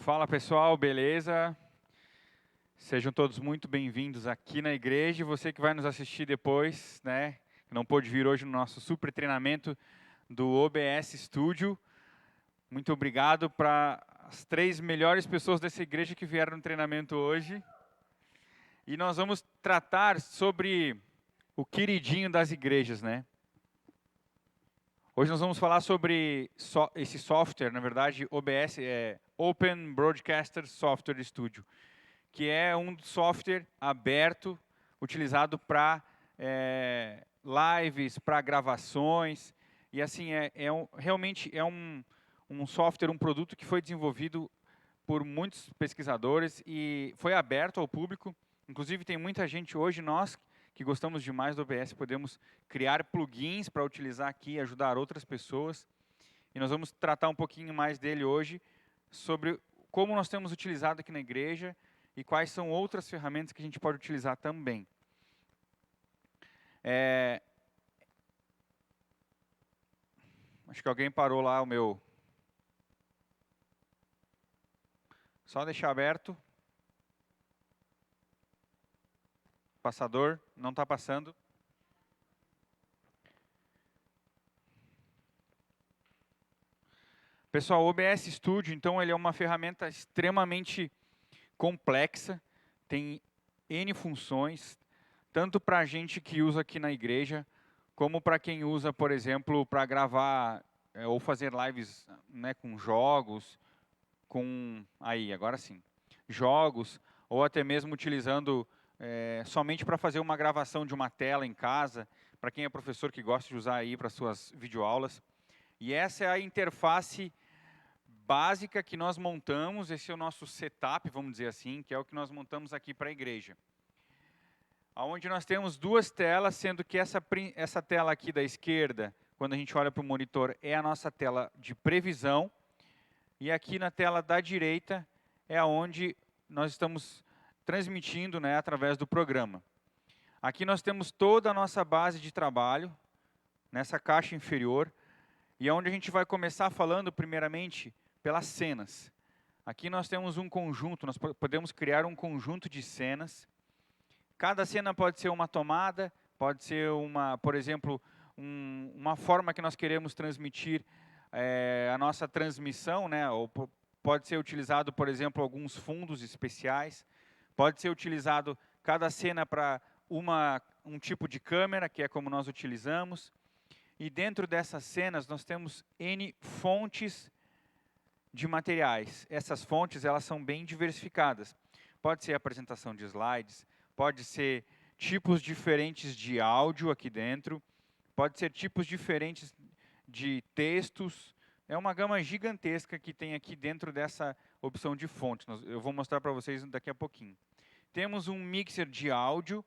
Fala pessoal, beleza? Sejam todos muito bem-vindos aqui na igreja. Você que vai nos assistir depois, né? Que não pôde vir hoje no nosso super treinamento do OBS Studio. Muito obrigado para as 3 melhores pessoas dessa igreja que vieram no treinamento hoje. E nós vamos tratar sobre o queridinho das igrejas, né? Hoje nós vamos falar sobre esse software, na verdade, OBS é Open Broadcaster Software Studio, que é um software aberto, utilizado para lives, para gravações, e assim, realmente é um software, um produto que foi desenvolvido por muitos pesquisadores e foi aberto ao público. Inclusive tem muita gente hoje, nós que gostamos demais do OBS, podemos criar plugins para utilizar aqui e ajudar outras pessoas. E nós vamos tratar um pouquinho mais dele hoje, sobre como nós temos utilizado aqui na igreja e quais são outras ferramentas que a gente pode utilizar também. Acho que alguém parou lá o meu... Só deixar aberto. Passador, não está passando. Pessoal, o OBS Studio, então, ele é uma ferramenta extremamente complexa, tem N funções, tanto para a gente que usa aqui na igreja, como para quem usa, por exemplo, para gravar ou fazer lives, né, com jogos, agora sim, jogos, ou até mesmo utilizando somente para fazer uma gravação de uma tela em casa, para quem é professor que gosta de usar aí para suas videoaulas. E essa é a interface básica que nós montamos, esse é o nosso setup, vamos dizer assim, que é o que nós montamos aqui para a igreja. Onde nós temos 2 telas, sendo que essa tela aqui da esquerda, quando a gente olha para o monitor, é a nossa tela de previsão, e aqui na tela da direita é onde nós estamos transmitindo, né, através do programa. Aqui nós temos toda a nossa base de trabalho, nessa caixa inferior, e é onde a gente vai começar falando, primeiramente, pelas cenas. Aqui nós temos um conjunto, nós podemos criar um conjunto de cenas. Cada cena pode ser uma tomada, pode ser, por exemplo, uma forma que nós queremos transmitir a nossa transmissão, né? Ou pode ser utilizado, por exemplo, alguns fundos especiais. Pode ser utilizado cada cena para um tipo de câmera, que é como nós utilizamos. E dentro dessas cenas nós temos N fontes de materiais. Essas fontes, elas são bem diversificadas. Pode ser apresentação de slides, pode ser tipos diferentes de áudio aqui dentro, pode ser tipos diferentes de textos. É uma gama gigantesca que tem aqui dentro dessa opção de fontes. Eu vou mostrar para vocês daqui a pouquinho. Temos um mixer de áudio.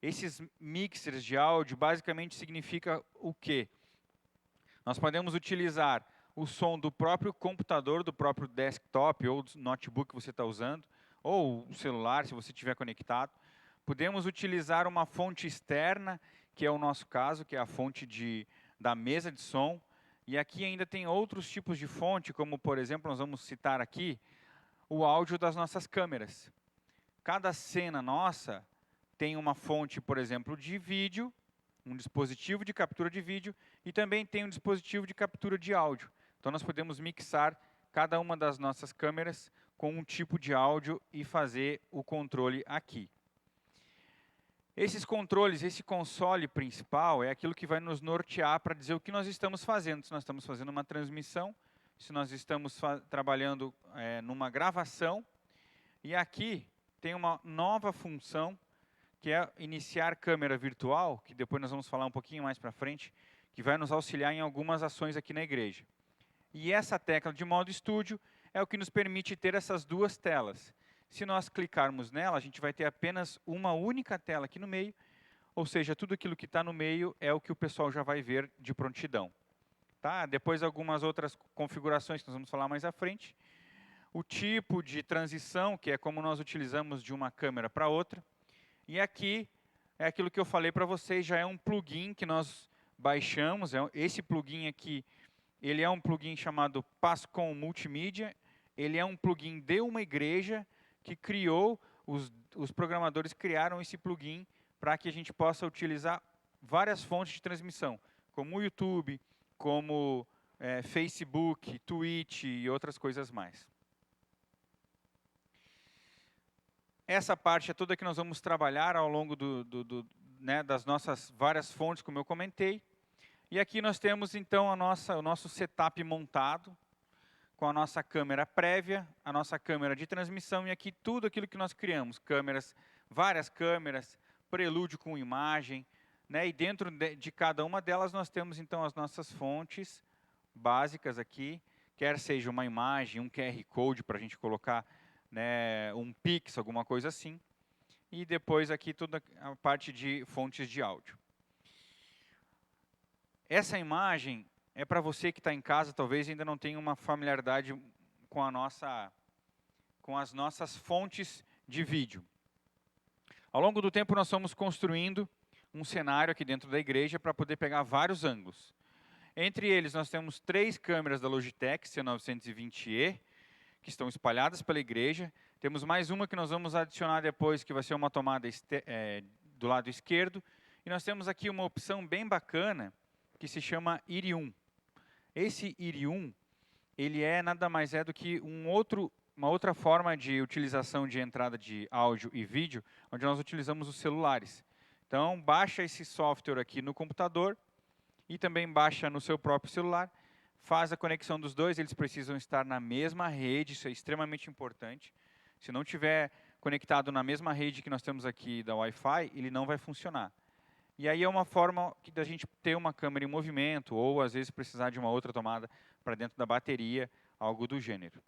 Esses mixers de áudio basicamente significa o quê? Nós podemos utilizar o som do próprio computador, do próprio desktop ou do notebook que você está usando, ou o celular, se você estiver conectado. Podemos utilizar uma fonte externa, que é o nosso caso, que é a fonte da mesa de som. E aqui ainda tem outros tipos de fonte, como, por exemplo, nós vamos citar aqui, o áudio das nossas câmeras. Cada cena nossa tem uma fonte, por exemplo, de vídeo, um dispositivo de captura de vídeo, e também tem um dispositivo de captura de áudio. Então, nós podemos mixar cada uma das nossas câmeras com um tipo de áudio e fazer o controle aqui. Esses controles, esse console principal, é aquilo que vai nos nortear para dizer o que nós estamos fazendo. Se nós estamos fazendo uma transmissão, se nós estamos trabalhando numa gravação. E aqui tem uma nova função, que é iniciar câmera virtual, que depois nós vamos falar um pouquinho mais para frente, que vai nos auxiliar em algumas ações aqui na igreja. E essa tecla de modo estúdio é o que nos permite ter essas 2 telas. Se nós clicarmos nela, a gente vai ter apenas uma única tela aqui no meio, ou seja, tudo aquilo que está no meio é o que o pessoal já vai ver de prontidão. Tá? Depois algumas outras configurações que nós vamos falar mais à frente. O tipo de transição, que é como nós utilizamos de uma câmera para outra. E aqui é aquilo que eu falei para vocês, já é um plugin que nós baixamos. Esse plugin aqui, ele é um plugin chamado Passcom Multimídia. ele é um plugin de uma igreja que criou, os programadores criaram esse plugin para que a gente possa utilizar várias fontes de transmissão, como o YouTube, como Facebook, Twitch e outras coisas mais. Essa parte é toda que nós vamos trabalhar ao longo das nossas várias fontes, como eu comentei. E aqui nós temos, então, o nosso setup montado, com a nossa câmera prévia, a nossa câmera de transmissão, e aqui tudo aquilo que nós criamos, várias câmeras, prelúdio com imagem, né? E dentro de cada uma delas nós temos, então, as nossas fontes básicas aqui, quer seja uma imagem, um QR Code para a gente colocar, né, um Pix, alguma coisa assim. E depois aqui toda a parte de fontes de áudio. Essa imagem é para você que está em casa, talvez ainda não tenha uma familiaridade com as nossas fontes de vídeo. Ao longo do tempo nós fomos construindo um cenário aqui dentro da igreja para poder pegar vários ângulos. Entre eles nós temos 3 câmeras da Logitech C920E, que estão espalhadas pela igreja. Temos mais uma que nós vamos adicionar depois, que vai ser uma tomada do lado esquerdo. E nós temos aqui uma opção bem bacana, que se chama IRI-1. Esse IRI-1, ele nada mais é do que uma outra forma de utilização de entrada de áudio e vídeo, onde nós utilizamos os celulares. Então, baixa esse software aqui no computador e também baixa no seu próprio celular. Faz a conexão dos dois, eles precisam estar na mesma rede, isso é extremamente importante. Se não tiver conectado na mesma rede que nós temos aqui da Wi-Fi, ele não vai funcionar. E aí é uma forma da gente ter uma câmera em movimento, ou às vezes precisar de uma outra tomada para dentro da bateria, algo do gênero.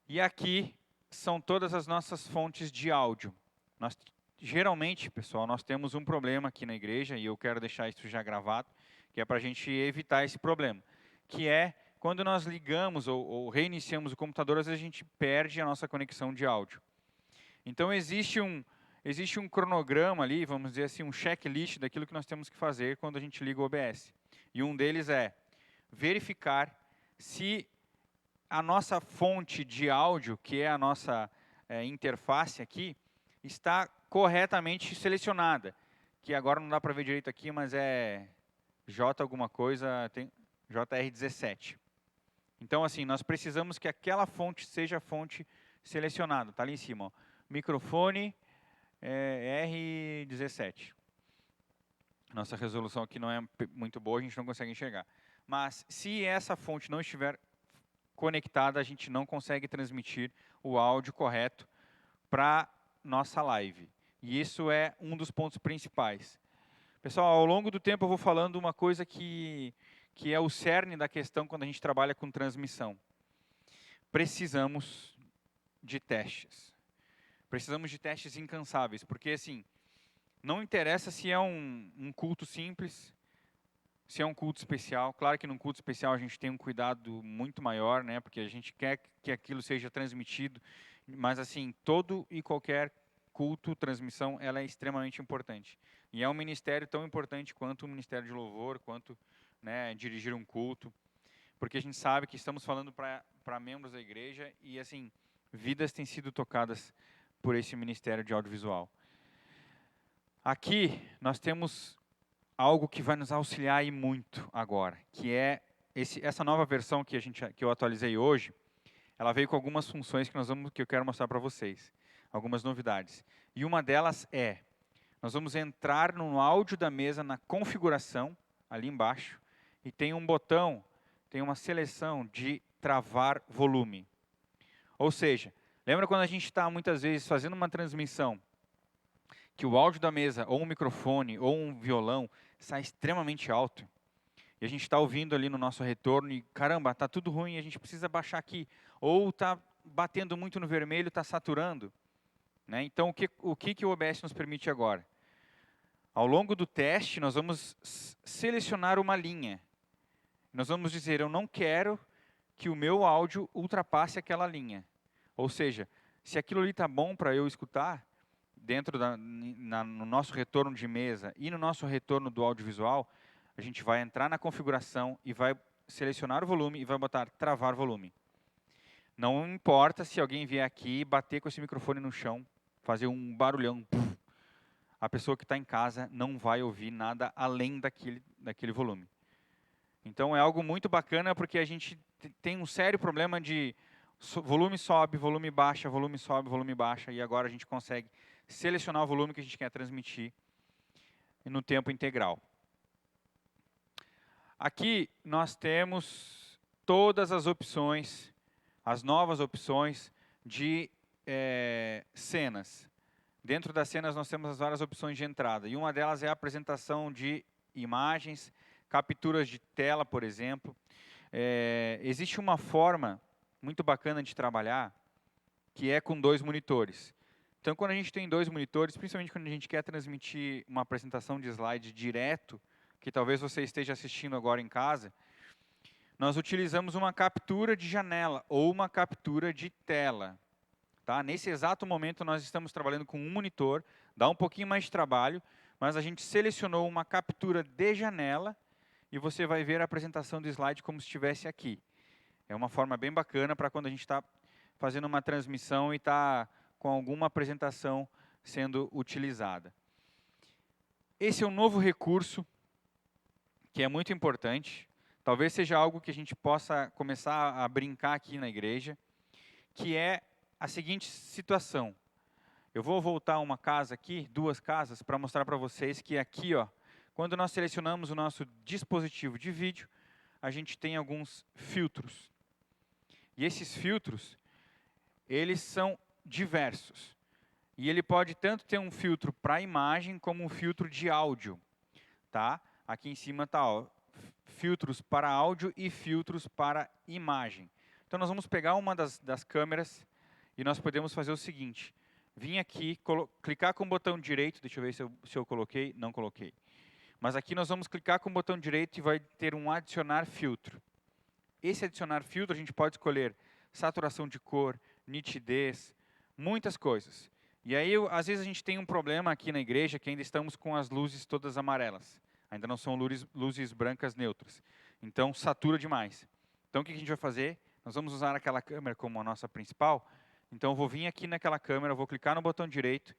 E aqui são todas as nossas fontes de áudio. Geralmente, pessoal, nós temos um problema aqui na igreja, e eu quero deixar isso já gravado, que é para a gente evitar esse problema, que é quando nós ligamos ou reiniciamos o computador, às vezes a gente perde a nossa conexão de áudio. Então existe um cronograma ali, vamos dizer assim, um checklist daquilo que nós temos que fazer quando a gente liga o OBS. E um deles é verificar se a nossa fonte de áudio, que é a nossa interface aqui, está corretamente selecionada. Que agora não dá para ver direito aqui, mas é J alguma coisa, tem JR17. Então, assim, nós precisamos que aquela fonte seja a fonte selecionada. Está ali em cima, ó. Microfone R17. Nossa resolução aqui não é muito boa, a gente não consegue enxergar. Mas, se essa fonte não estiver conectada, a gente não consegue transmitir o áudio correto para nossa live. E isso é um dos pontos principais. Pessoal, ao longo do tempo eu vou falando uma coisa que é o cerne da questão quando a gente trabalha com transmissão. Precisamos de testes. Precisamos de testes incansáveis, porque assim, não interessa se é um culto simples, se é um culto especial. Claro que num culto especial a gente tem um cuidado muito maior, né, porque a gente quer que aquilo seja transmitido, mas assim, todo e qualquer culto, transmissão, ela é extremamente importante. E é um ministério tão importante quanto o ministério de louvor, quanto, né, dirigir um culto, porque a gente sabe que estamos falando para membros da igreja e, assim, vidas têm sido tocadas por esse ministério de audiovisual. Aqui nós temos algo que vai nos auxiliar e muito agora, que é essa nova versão que eu atualizei hoje. Ela veio com algumas funções que eu quero mostrar para vocês, algumas novidades. E uma delas nós vamos entrar no áudio da mesa, na configuração, ali embaixo, e tem um botão, tem uma seleção de travar volume. Ou seja, lembra quando a gente está muitas vezes fazendo uma transmissão, que o áudio da mesa, ou um microfone, ou um violão, sai extremamente alto, e a gente está ouvindo ali no nosso retorno, e caramba, está tudo ruim, a gente precisa baixar aqui. Ou está batendo muito no vermelho, está saturando. Né? Então, o que o OBS nos permite agora? Ao longo do teste, nós vamos selecionar uma linha. Nós vamos dizer, eu não quero que o meu áudio ultrapasse aquela linha. Ou seja, se aquilo ali está bom para eu escutar, dentro no nosso retorno de mesa e no nosso retorno do audiovisual, a gente vai entrar na configuração e vai selecionar o volume e vai botar travar volume. Não importa se alguém vier aqui e bater com esse microfone no chão, fazer um barulhão, a pessoa que está em casa não vai ouvir nada além daquele volume. Então é algo muito bacana porque a gente tem um sério problema de volume sobe, volume baixa, volume sobe, volume baixa, e agora a gente consegue selecionar o volume que a gente quer transmitir no tempo integral. Aqui nós temos todas as opções, as novas opções de cenas. Dentro das cenas nós temos as várias opções de entrada, e uma delas é a apresentação de imagens, capturas de tela, por exemplo. Existe uma forma muito bacana de trabalhar, que é com 2 monitores. Então, quando a gente tem 2 monitores, principalmente quando a gente quer transmitir uma apresentação de slide direto, que talvez você esteja assistindo agora em casa, nós utilizamos uma captura de janela ou uma captura de tela. Tá? Nesse exato momento, nós estamos trabalhando com um monitor, dá um pouquinho mais de trabalho, mas a gente selecionou uma captura de janela e você vai ver a apresentação do slide como se estivesse aqui. É uma forma bem bacana para quando a gente está fazendo uma transmissão e está com alguma apresentação sendo utilizada. Esse é um novo recurso que é muito importante. Talvez seja algo que a gente possa começar a brincar aqui na igreja, que é a seguinte situação. Eu vou voltar uma casa aqui, 2 casas, para mostrar para vocês que aqui, ó, quando nós selecionamos o nosso dispositivo de vídeo, a gente tem alguns filtros. E esses filtros, eles são diversos. E ele pode tanto ter um filtro para imagem, como um filtro de áudio. Tá? Aqui em cima está, filtros para áudio e filtros para imagem. Então, nós vamos pegar uma das câmeras e nós podemos fazer o seguinte. Vim aqui, clicar com o botão direito, deixa eu ver se eu coloquei, não coloquei. Mas aqui nós vamos clicar com o botão direito e vai ter um adicionar filtro. Esse adicionar filtro a gente pode escolher saturação de cor, nitidez, muitas coisas. E aí, às vezes a gente tem um problema aqui na igreja que ainda estamos com as luzes todas amarelas. Ainda não são luzes brancas neutras. Então, satura demais. Então, o que a gente vai fazer? Nós vamos usar aquela câmera como a nossa principal. Então, eu vou vir aqui naquela câmera, vou clicar no botão direito,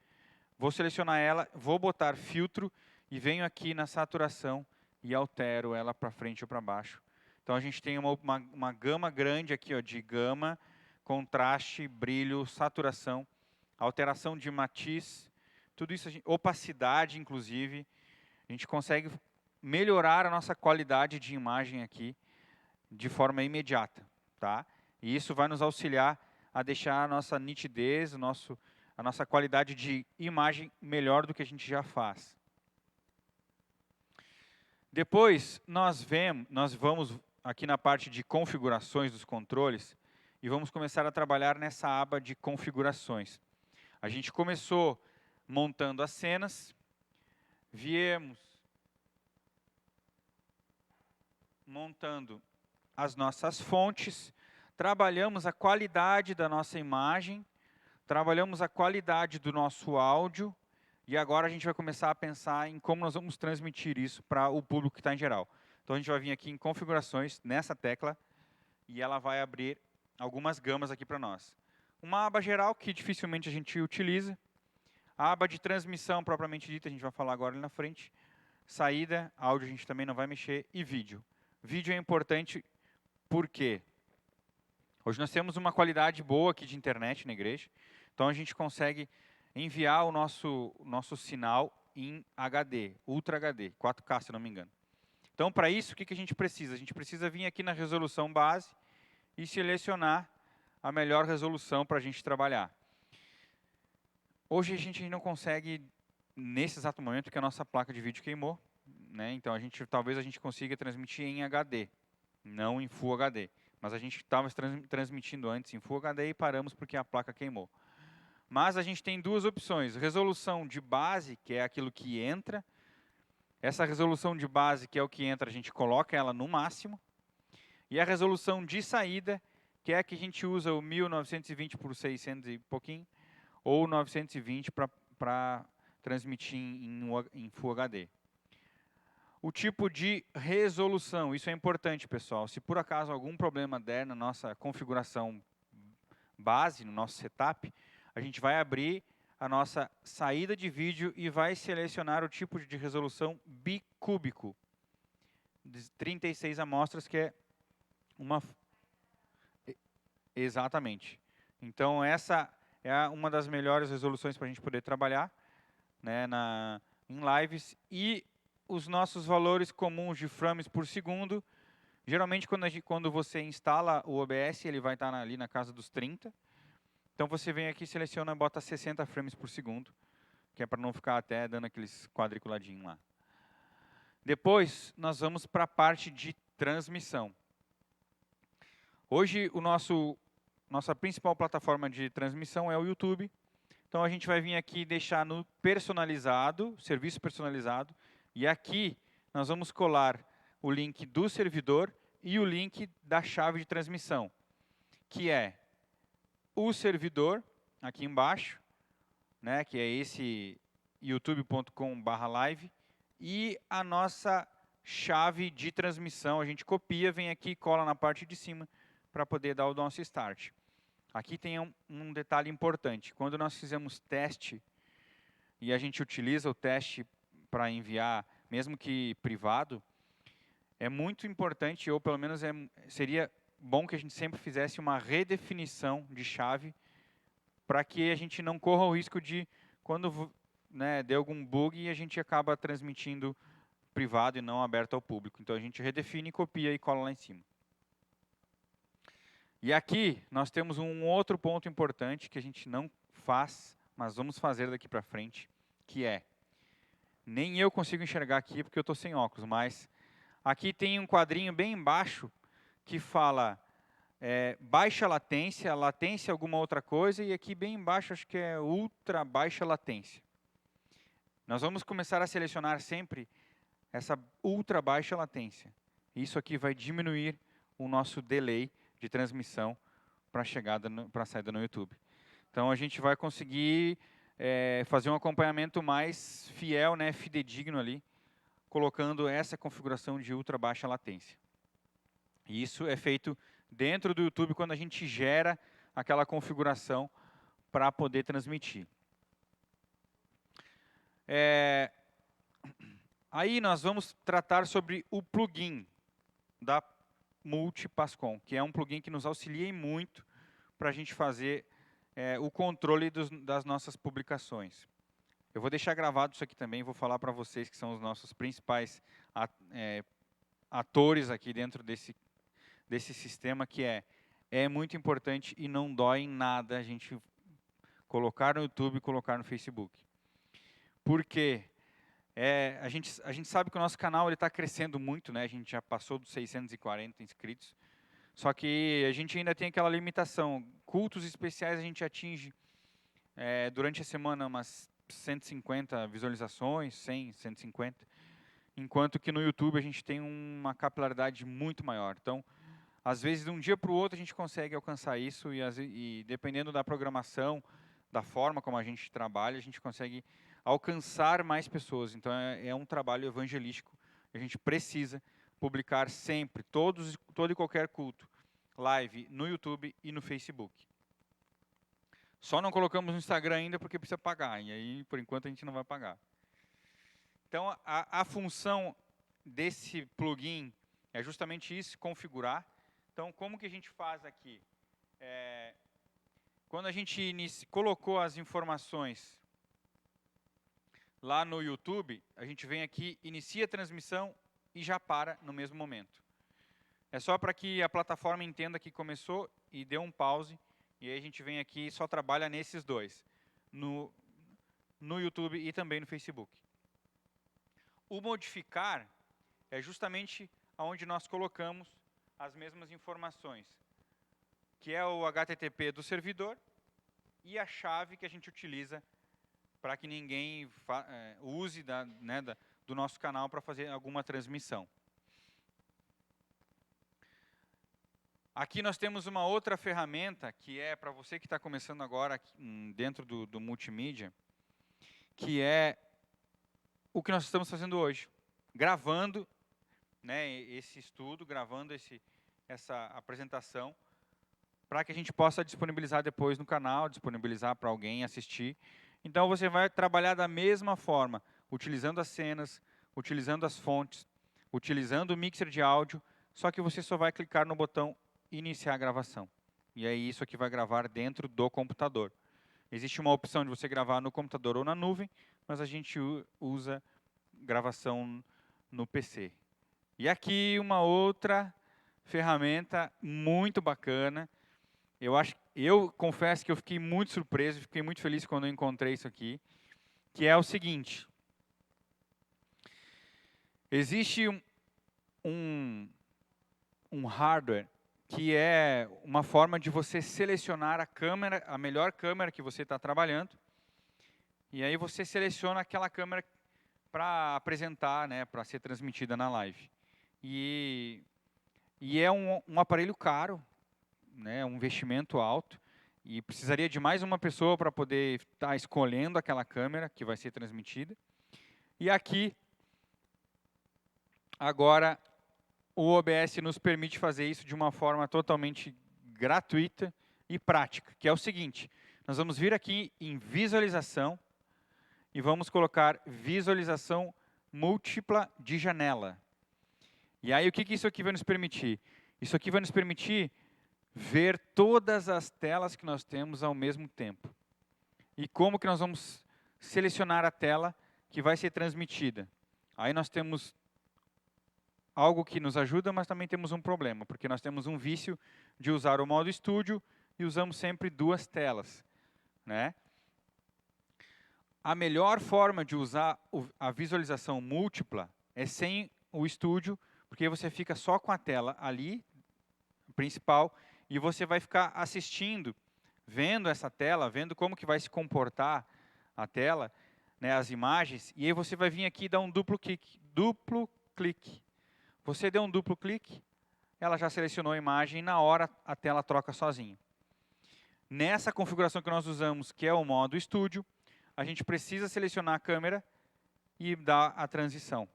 vou selecionar ela, vou botar filtro e venho aqui na saturação e altero ela para frente ou para baixo. Então, a gente tem uma gama grande aqui, ó, de gama, contraste, brilho, saturação, alteração de matiz, tudo isso, opacidade, inclusive. A gente consegue melhorar a nossa qualidade de imagem aqui de forma imediata. Tá? E isso vai nos auxiliar a deixar a nossa nitidez, a nossa qualidade de imagem melhor do que a gente já faz. Depois, nós vamos aqui na parte de configurações dos controles e vamos começar a trabalhar nessa aba de configurações. A gente começou montando as cenas, viemos montando as nossas fontes, trabalhamos a qualidade da nossa imagem, trabalhamos a qualidade do nosso áudio, e agora a gente vai começar a pensar em como nós vamos transmitir isso para o público que está em geral. Então a gente vai vir aqui em configurações, nessa tecla, e ela vai abrir algumas gamas aqui para nós. Uma aba geral que dificilmente a gente utiliza, a aba de transmissão propriamente dita, a gente vai falar agora ali na frente, saída, áudio a gente também não vai mexer, e vídeo. Vídeo é importante porque hoje nós temos uma qualidade boa aqui de internet na igreja, então a gente consegue enviar o nosso sinal em HD, Ultra HD, 4K se não me engano. Então para isso, o que a gente precisa? A gente precisa vir aqui na resolução base e selecionar a melhor resolução para a gente trabalhar. Hoje a gente não consegue, nesse exato momento, que a nossa placa de vídeo queimou, né? Então talvez a gente consiga transmitir em HD, não em Full HD. Mas a gente estava transmitindo antes em Full HD e paramos porque a placa queimou. Mas a gente tem 2 opções. Resolução de base, que é aquilo que entra. Essa resolução de base, que é o que entra, a gente coloca ela no máximo. E a resolução de saída, que é a que a gente usa o 1920 por 600 e pouquinho, ou 920 para transmitir em Full HD. O tipo de resolução, isso é importante, pessoal. Se por acaso algum problema der na nossa configuração base, no nosso setup, a gente vai abrir a nossa saída de vídeo e vai selecionar o tipo de resolução bicúbico, de 36 amostras, que é uma... Exatamente. Então, essa é uma das melhores resoluções para a gente poder trabalhar, né, em lives. E os nossos valores comuns de frames por segundo, geralmente quando você instala o OBS, ele vai estar ali na casa dos 30. Então você vem aqui, seleciona e bota 60 frames por segundo, que é para não ficar até dando aqueles quadriculadinhos lá. Depois, nós vamos para a parte de transmissão. Hoje, nossa principal plataforma de transmissão é o YouTube. Então a gente vai vir aqui e deixar no personalizado, serviço personalizado. E aqui nós vamos colar o link do servidor e o link da chave de transmissão, que é o servidor, aqui embaixo, né, que é esse youtube.com/live, e a nossa chave de transmissão. A gente copia, vem aqui e cola na parte de cima para poder dar o nosso start. Aqui tem um detalhe importante. Quando nós fizemos teste, e a gente utiliza o teste para enviar, mesmo que privado, é muito importante, ou pelo menos seria bom que a gente sempre fizesse uma redefinição de chave, para que a gente não corra o risco de, quando der algum bug, a gente acaba transmitindo privado e não aberto ao público. Então a gente redefine, copia e cola lá em cima. E aqui nós temos um outro ponto importante que a gente não faz, mas vamos fazer daqui para frente, que é, nem eu consigo enxergar aqui porque eu estou sem óculos, mas aqui tem um quadrinho bem embaixo que fala baixa latência, latência alguma outra coisa, e aqui bem embaixo acho que é ultra baixa latência. Nós vamos começar a selecionar sempre essa ultra baixa latência. Isso aqui vai diminuir o nosso delay de transmissão para a saída no YouTube. Então a gente vai conseguir fazer um acompanhamento mais fiel, né, fidedigno ali, colocando essa configuração de ultra baixa latência. E isso é feito dentro do YouTube quando a gente gera aquela configuração para poder transmitir. Aí nós vamos tratar sobre o plugin da Multipascom, que é um plugin que nos auxilia muito para a gente fazer o controle das nossas publicações. Eu vou deixar gravado isso aqui também, vou falar para vocês que são os nossos principais atores aqui dentro desse sistema, que é muito importante e não dói em nada a gente colocar no YouTube e colocar no Facebook. Porque a gente sabe que o nosso canal está crescendo muito, né? A gente já passou dos 640 inscritos. Só que a gente ainda tem aquela limitação. Cultos especiais a gente atinge durante a semana umas 150 visualizações, 100, 150. Enquanto que no YouTube a gente tem uma capilaridade muito maior. Então, às vezes, de um dia para o outro a gente consegue alcançar isso e dependendo da programação, da forma como a gente trabalha, a gente consegue alcançar mais pessoas. Então, é um trabalho evangelístico. A gente precisa publicar sempre, todo e qualquer culto, live no YouTube e no Facebook. Só não colocamos no Instagram ainda porque precisa pagar, e aí, por enquanto, a gente não vai pagar. Então, a função desse plugin é justamente isso, configurar. Então, como que a gente faz aqui? Quando a gente colocou as informações lá no YouTube, a gente vem aqui, inicia a transmissão e já para no mesmo momento. É só para que a plataforma entenda que começou e dê um pause, e aí a gente vem aqui e só trabalha nesses dois, no YouTube e também no Facebook. O modificar é justamente onde nós colocamos as mesmas informações, que é o HTTP do servidor e a chave que a gente utiliza para que ninguém use do nosso canal para fazer alguma transmissão. Aqui nós temos uma outra ferramenta, que é para você que está começando agora dentro do multimídia, que é o que nós estamos fazendo hoje. Gravando esse estudo, gravando essa apresentação, para que a gente possa disponibilizar depois no canal, disponibilizar para alguém assistir. Então, você vai trabalhar da mesma forma, utilizando as cenas, utilizando as fontes, utilizando o mixer de áudio, só que você só vai clicar no botão iniciar a gravação. E aí isso aqui vai gravar dentro do computador. Existe uma opção de você gravar no computador ou na nuvem, mas a gente usa gravação no PC. E aqui uma outra ferramenta muito bacana. Eu confesso que eu fiquei muito surpreso, fiquei muito feliz quando eu encontrei isso aqui, que é o seguinte. Existe um hardware que é uma forma de você selecionar a câmera, a melhor câmera que você está trabalhando, e aí você seleciona aquela câmera para apresentar, né, para ser transmitida na live. E é um aparelho caro, né, um investimento alto, e precisaria de mais uma pessoa para poder estar escolhendo aquela câmera que vai ser transmitida. E aqui, agora, o OBS nos permite fazer isso de uma forma totalmente gratuita e prática, que é o seguinte: nós vamos vir aqui em visualização e vamos colocar visualização múltipla de janela. E aí o que isso aqui vai nos permitir? Isso aqui vai nos permitir ver todas as telas que nós temos ao mesmo tempo. E como que nós vamos selecionar a tela que vai ser transmitida? Aí nós temos algo que nos ajuda, mas também temos um problema, porque nós temos um vício de usar o modo estúdio e usamos sempre duas telas, né? A melhor forma de usar a visualização múltipla é sem o estúdio, porque você fica só com a tela ali, principal, e você vai ficar assistindo, vendo essa tela, vendo como que vai se comportar a tela, né, as imagens, e aí você vai vir aqui e dar um duplo clique. Você deu um duplo clique, ela já selecionou a imagem e na hora a tela troca sozinha. Nessa configuração que nós usamos, que é o modo estúdio, a gente precisa selecionar a câmera e dar a transição.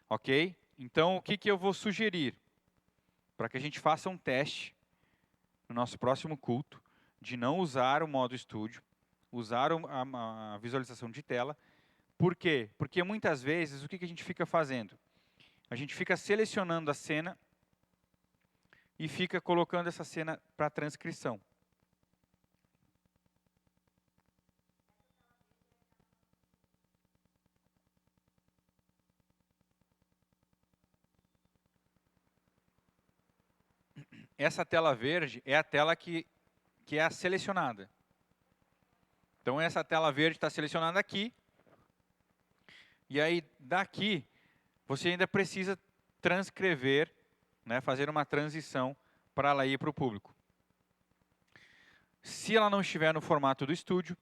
Ok? Então, o que eu vou sugerir? Para que a gente faça um teste no nosso próximo culto, de não usar o modo estúdio, usar a visualização de tela. Por quê? Porque muitas vezes, o que a gente fica fazendo? A gente fica selecionando a cena e fica colocando essa cena para transcrição. Essa tela verde é a tela que é a selecionada. Então, essa tela verde está selecionada aqui. E aí, daqui, você ainda precisa transcrever, né, fazer uma transição para ela ir para o público. Se ela não estiver no formato do estúdio,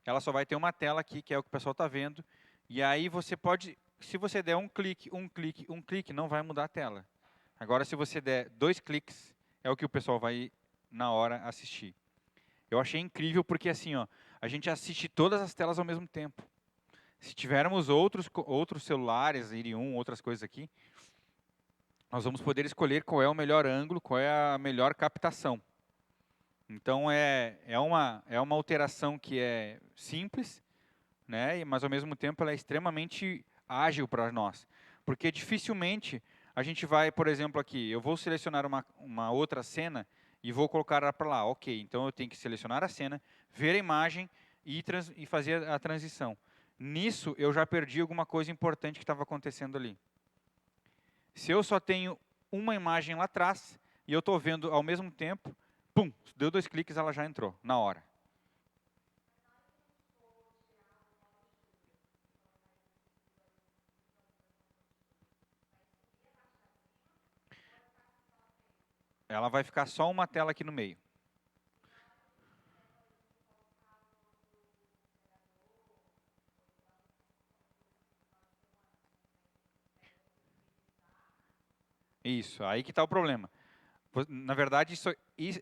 ela só vai ter uma tela aqui, que é o que o pessoal está vendo. E aí você pode, se você der um clique, não vai mudar a tela. Agora, se você der 2 cliques, é o que o pessoal vai, na hora, assistir. Eu achei incrível porque, assim, ó, a gente assiste todas as telas ao mesmo tempo. Se tivermos outros celulares, Irium, outras coisas aqui, nós vamos poder escolher qual é o melhor ângulo, qual é a melhor captação. Então, é uma alteração que é simples, né, mas, ao mesmo tempo, ela é extremamente ágil para nós. Porque, dificilmente, a gente vai, por exemplo, aqui, eu vou selecionar uma outra cena e vou colocar ela para lá. Ok, então eu tenho que selecionar a cena, ver a imagem e fazer a transição. Nisso, eu já perdi alguma coisa importante que estava acontecendo ali. Se eu só tenho uma imagem lá atrás e eu estou vendo ao mesmo tempo, pum, deu 2 cliques, ela já entrou, na hora. Ela vai ficar só uma tela aqui no meio. Isso, aí que está o problema. Na verdade,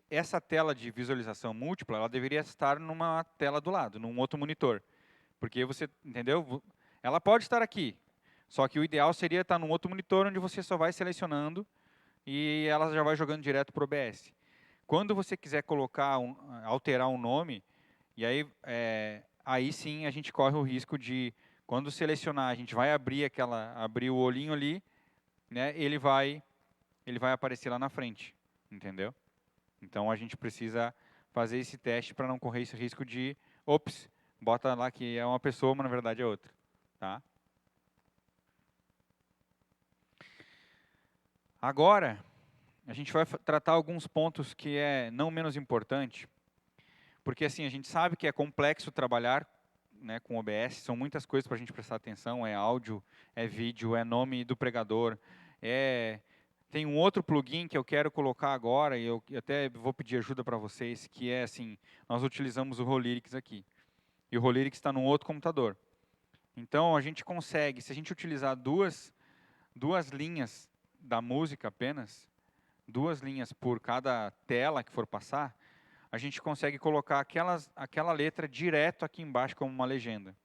essa tela de visualização múltipla, ela deveria estar numa tela do lado, num outro monitor. Porque você, entendeu? Ela pode estar aqui, só que o ideal seria estar num outro monitor onde você só vai selecionando e ela já vai jogando direto para o OBS. Quando você quiser colocar, alterar um nome, e aí, aí sim a gente corre o risco de, quando selecionar, a gente vai abrir o olhinho ali, né, ele vai aparecer lá na frente, entendeu? Então a gente precisa fazer esse teste para não correr esse risco de, ops, bota lá que é uma pessoa, mas na verdade é outra, tá? Agora, a gente vai tratar alguns pontos que é não menos importante, porque assim, a gente sabe que é complexo trabalhar, né, com OBS, são muitas coisas para a gente prestar atenção, é áudio, é vídeo, é nome do pregador, tem um outro plugin que eu quero colocar agora, e eu até vou pedir ajuda para vocês, que é assim, nós utilizamos o Rolyrics aqui, e o Rolyrics está num outro computador. Então, a gente consegue, se a gente utilizar duas linhas da música apenas, 2 linhas por cada tela que for passar, a gente consegue colocar aquela letra direto aqui embaixo como uma legenda.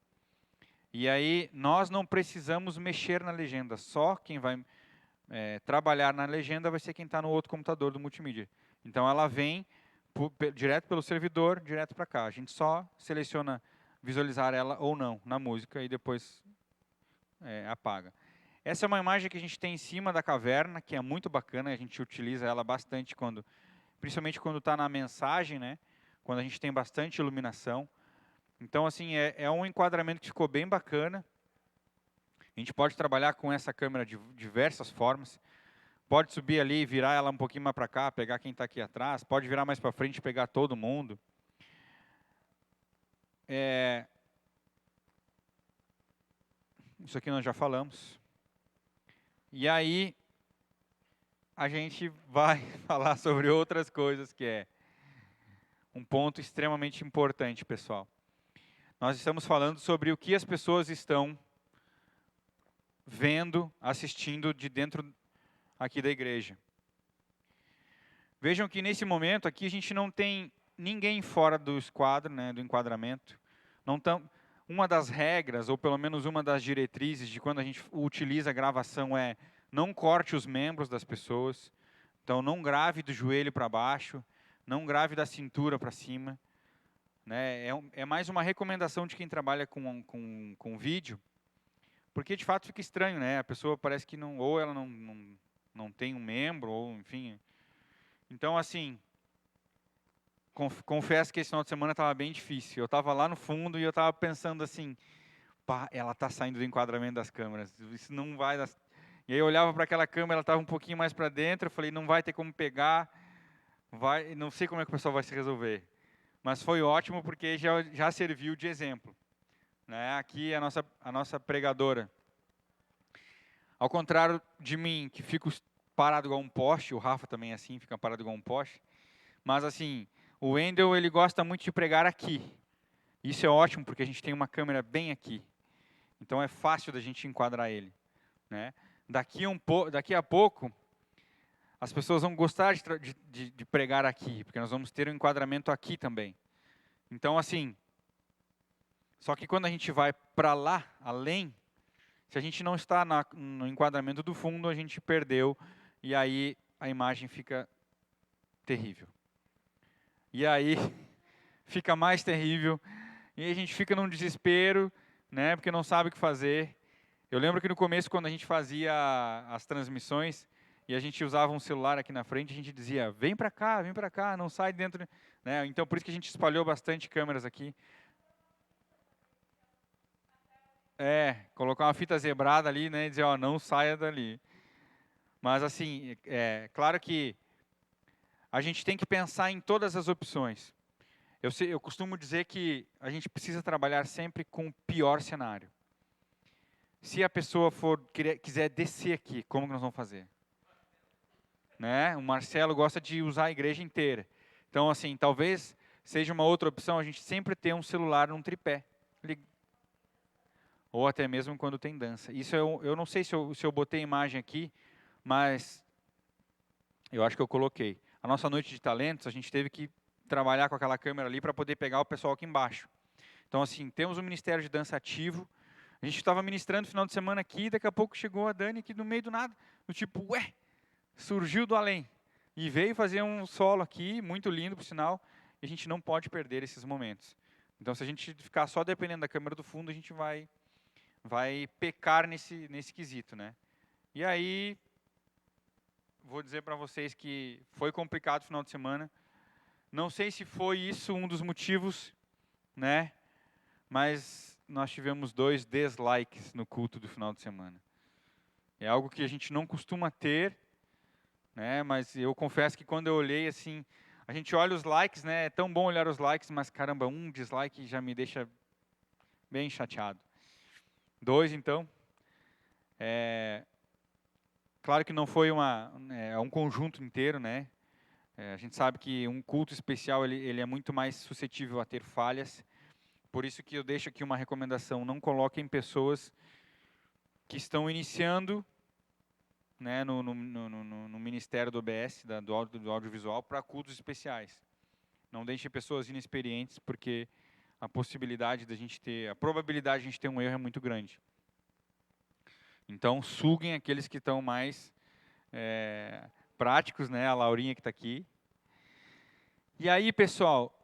E aí, nós não precisamos mexer na legenda, só quem vai trabalhar na legenda vai ser quem está no outro computador do multimídia. Então, ela vem direto pelo servidor, direto para cá. A gente só seleciona visualizar ela ou não na música e depois apaga. Essa é uma imagem que a gente tem em cima da caverna, que é muito bacana, a gente utiliza ela bastante principalmente quando está na mensagem, né? Quando a gente tem bastante iluminação. Então, assim, é um enquadramento que ficou bem bacana. A gente pode trabalhar com essa câmera de diversas formas. Pode subir ali, virar ela um pouquinho mais para cá, pegar quem está aqui atrás. Pode virar mais para frente e pegar todo mundo. Isso aqui nós já falamos. E aí, a gente vai falar sobre outras coisas, que é um ponto extremamente importante, pessoal. Nós estamos falando sobre o que as pessoas estão vendo, assistindo de dentro aqui da igreja. Vejam que nesse momento aqui a gente não tem ninguém fora do esquadro, né, do enquadramento. Não uma das regras, ou pelo menos uma das diretrizes de quando a gente utiliza a gravação é não corte os membros das pessoas. Então não grave do joelho para baixo, não grave da cintura para cima. Né? É mais uma recomendação de quem trabalha com vídeo, porque de fato fica estranho, né? A pessoa parece que não, ou ela não tem um membro, ou enfim. Então, assim, confesso que esse final de semana estava bem difícil. Eu estava lá no fundo e eu estava pensando assim, pá, ela está saindo do enquadramento das câmeras, isso não vai dar. E aí eu olhava para aquela câmera, ela estava um pouquinho mais para dentro, eu falei, não vai ter como pegar, não sei como é que o pessoal vai se resolver. Mas foi ótimo porque já serviu de exemplo. Né? Aqui a nossa pregadora. Ao contrário de mim, que fico parado igual um poste, o Rafa também é assim, fica parado igual um poste. Mas assim, o Wendel, ele gosta muito de pregar aqui. Isso é ótimo porque a gente tem uma câmera bem aqui. Então é fácil da gente enquadrar ele. Né? Daqui a pouco, as pessoas vão gostar de pregar aqui, porque nós vamos ter um enquadramento aqui também. Então, assim, só que quando a gente vai para lá, além, se a gente não está no enquadramento do fundo, a gente perdeu, e aí a imagem fica terrível. E aí fica mais terrível, e aí a gente fica num desespero, né, porque não sabe o que fazer. Eu lembro que no começo, quando a gente fazia as transmissões, e a gente usava um celular aqui na frente, a gente dizia, vem para cá, não sai dentro. Né? Então, por isso que a gente espalhou bastante câmeras aqui. Colocar uma fita zebrada ali, né, e dizer, ó, não saia dali. Mas, assim, claro que a gente tem que pensar em todas as opções. Eu costumo dizer que a gente precisa trabalhar sempre com o pior cenário. Se a pessoa quiser descer aqui, como que nós vamos fazer? Né? O Marcelo gosta de usar a igreja inteira. Então, assim, talvez seja uma outra opção a gente sempre ter um celular num tripé. Ou até mesmo quando tem dança. Isso eu não sei se eu botei a imagem aqui, mas eu acho que eu coloquei. A nossa noite de talentos, a gente teve que trabalhar com aquela câmera ali para poder pegar o pessoal aqui embaixo. Então, assim, temos um ministério de dança ativo. A gente estava ministrando no final de semana aqui, e daqui a pouco chegou a Dani aqui no meio do nada. Do tipo, ué, surgiu do além e veio fazer um solo aqui, muito lindo, por sinal, e a gente não pode perder esses momentos. Então, se a gente ficar só dependendo da câmera do fundo, a gente vai pecar nesse quesito, né? E aí, vou dizer para vocês que foi complicado o final de semana. Não sei se foi isso um dos motivos, né? Mas nós tivemos 2 dislikes no culto do final de semana. É algo que a gente não costuma ter, né? Mas eu confesso que quando eu olhei assim, a gente olha os likes, né? É tão bom olhar os likes, mas caramba, um dislike já me deixa bem chateado. 2, então. Claro que não foi um conjunto inteiro, né? A gente sabe que um culto especial ele é muito mais suscetível a ter falhas. Por isso que eu deixo aqui uma recomendação: não coloquem pessoas que estão iniciando, né, no ministério do OBS, do audiovisual, para cultos especiais. Não deixem pessoas inexperientes, porque a probabilidade de a gente ter um erro é muito grande. Então, suguem aqueles que estão mais práticos, né? A Laurinha que está aqui. E aí, pessoal,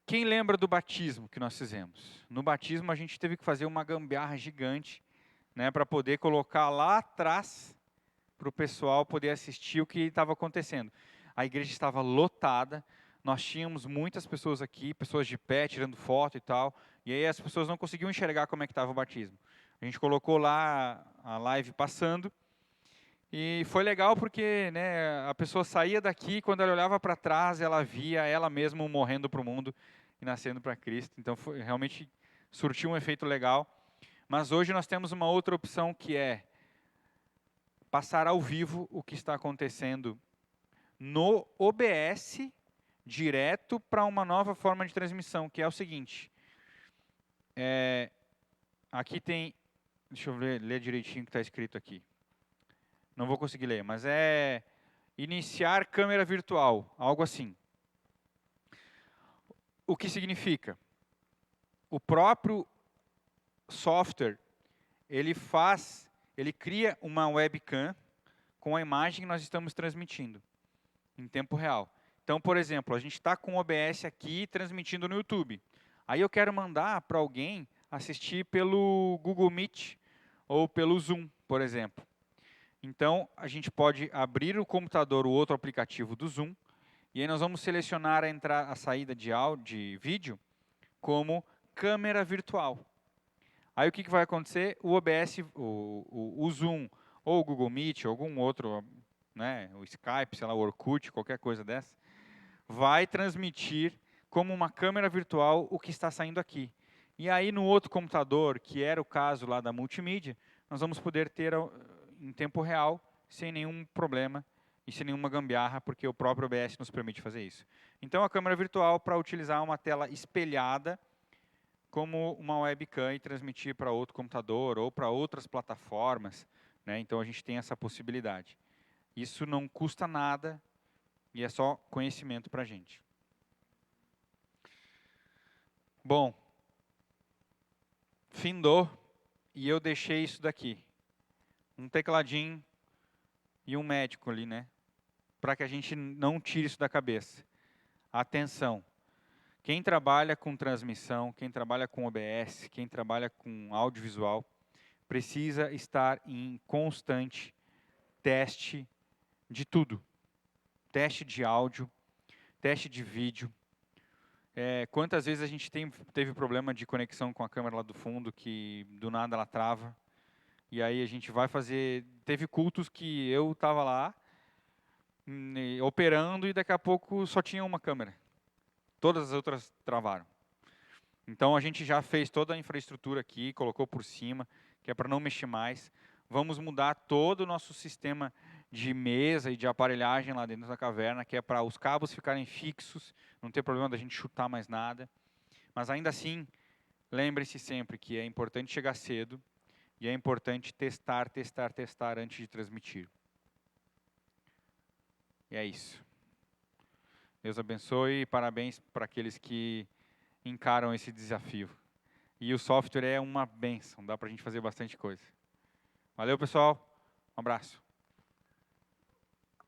quem lembra do batismo que nós fizemos? No batismo, a gente teve que fazer uma gambiarra gigante, né, para poder colocar lá atrás, para o pessoal poder assistir o que estava acontecendo. A igreja estava lotada, nós tínhamos muitas pessoas aqui, pessoas de pé, tirando foto e tal, e aí as pessoas não conseguiam enxergar como é que estava o batismo. A gente colocou lá a live passando, e foi legal porque, né, a pessoa saía daqui, quando ela olhava para trás, ela via ela mesma morrendo para o mundo e nascendo para Cristo. Então, realmente surtiu um efeito legal. Mas hoje nós temos uma outra opção, que é passar ao vivo o que está acontecendo no OBS, direto para uma nova forma de transmissão, que é o seguinte. Aqui tem, deixa eu ler direitinho o que está escrito aqui. Não vou conseguir ler, mas é iniciar câmera virtual, algo assim. O que significa? O próprio software, ele cria uma webcam com a imagem que nós estamos transmitindo em tempo real. Então, por exemplo, a gente está com o OBS aqui transmitindo no YouTube. Aí eu quero mandar para alguém assistir pelo Google Meet ou pelo Zoom, por exemplo. Então, a gente pode abrir o computador, o outro aplicativo do Zoom, e aí nós vamos selecionar a saída de vídeo como câmera virtual. Aí o que vai acontecer? O OBS, o Zoom, ou o Google Meet, ou algum outro, né, o Skype, sei lá, o Orkut, qualquer coisa dessa, vai transmitir como uma câmera virtual o que está saindo aqui. E aí no outro computador, que era o caso lá da multimídia, nós vamos poder ter em tempo real, sem nenhum problema e sem nenhuma gambiarra, porque o próprio OBS nos permite fazer isso. Então a câmera virtual para utilizar uma tela espelhada como uma webcam e transmitir para outro computador ou para outras plataformas, né? Então a gente tem essa possibilidade. Isso não custa nada e é só conhecimento para a gente. Bom, findou e eu deixei isso daqui. Um tecladinho e um médico ali, né? Para que a gente não tire isso da cabeça. Atenção. Quem trabalha com transmissão, quem trabalha com OBS, quem trabalha com audiovisual, precisa estar em constante teste de tudo. Teste de áudio, teste de vídeo. Quantas vezes a gente teve problema de conexão com a câmera lá do fundo, que do nada ela trava. E aí a gente vai fazer... Teve cultos que eu estava lá, operando, e daqui a pouco só tinha uma câmera. Todas as outras travaram. Então a gente já fez toda a infraestrutura aqui, colocou por cima, que é para não mexer mais. Vamos mudar todo o nosso sistema de mesa e de aparelhagem lá dentro da caverna, que é para os cabos ficarem fixos, não ter problema da gente chutar mais nada. Mas ainda assim, lembre-se sempre que é importante chegar cedo e é importante testar antes de transmitir. E é isso. Deus abençoe e parabéns para aqueles que encaram esse desafio. E o software é uma bênção, dá para a gente fazer bastante coisa. Valeu, pessoal. Um abraço.